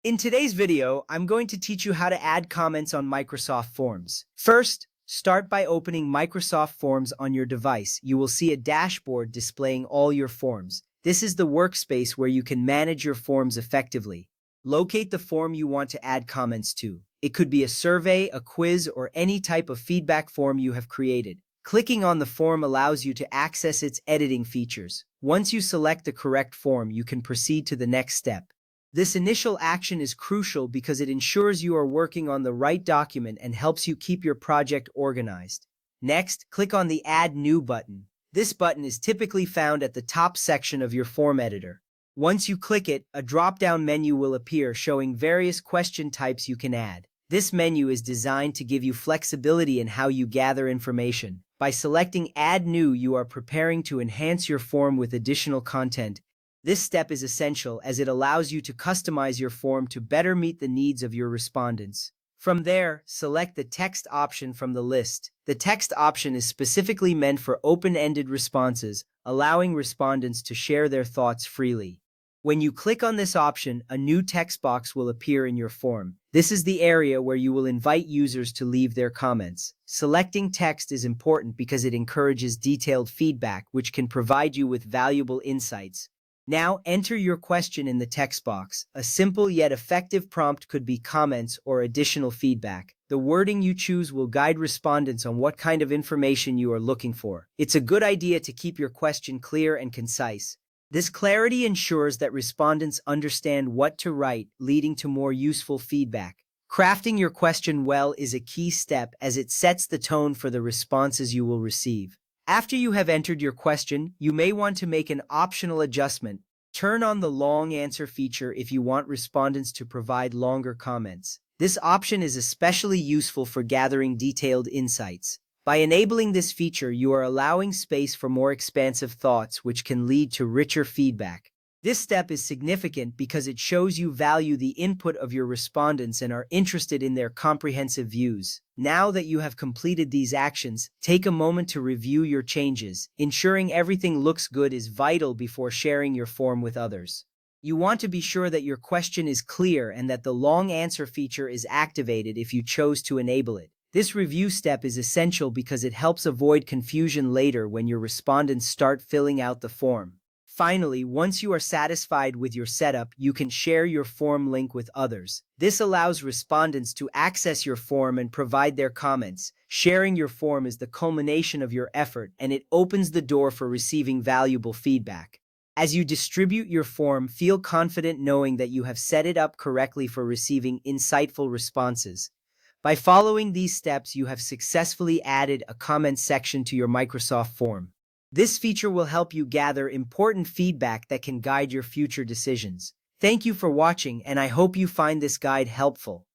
In today's video, I'm going to teach you how to add comments on Microsoft Forms. First, start by opening Microsoft Forms on your device. You will see a dashboard displaying all your forms. This is the workspace where you can manage your forms effectively. Locate the form you want to add comments to. It could be a survey, a quiz, or any type of feedback form you have created. Clicking on the form allows you to access its editing features. Once you select the correct form, you can proceed to the next step. This initial action is crucial because it ensures you are working on the right document and helps you keep your project organized. Next, click on the Add New button. This button is typically found at the top section of your form editor. Once you click it, a drop-down menu will appear showing various question types you can add. This menu is designed to give you flexibility in how you gather information. By selecting Add New, you are preparing to enhance your form with additional content. This step is essential as it allows you to customize your form to better meet the needs of your respondents. From there, select the text option from the list. The text option is specifically meant for open-ended responses, allowing respondents to share their thoughts freely. When you click on this option, a new text box will appear in your form. This is the area where you will invite users to leave their comments. Selecting text is important because it encourages detailed feedback, which can provide you with valuable insights. Now enter your question in the text box. A simple yet effective prompt could be comments or additional feedback. The wording you choose will guide respondents on what kind of information you are looking for. It's a good idea to keep your question clear and concise. This clarity ensures that respondents understand what to write, leading to more useful feedback. Crafting your question well is a key step as it sets the tone for the responses you will receive. After you have entered your question, you may want to make an optional adjustment. Turn on the long answer feature if you want respondents to provide longer comments. This option is especially useful for gathering detailed insights. By enabling this feature, you are allowing space for more expansive thoughts, which can lead to richer feedback. This step is significant because it shows you value the input of your respondents and are interested in their comprehensive views. Now that you have completed these actions, take a moment to review your changes. Ensuring everything looks good is vital before sharing your form with others. You want to be sure that your question is clear and that the long answer feature is activated if you chose to enable it. This review step is essential because it helps avoid confusion later when your respondents start filling out the form. Finally, once you are satisfied with your setup, you can share your form link with others. This allows respondents to access your form and provide their comments. Sharing your form is the culmination of your effort, and it opens the door for receiving valuable feedback. As you distribute your form, feel confident knowing that you have set it up correctly for receiving insightful responses. By following these steps, you have successfully added a comment section to your Microsoft form. This feature will help you gather important feedback that can guide your future decisions. Thank you for watching, and I hope you find this guide helpful.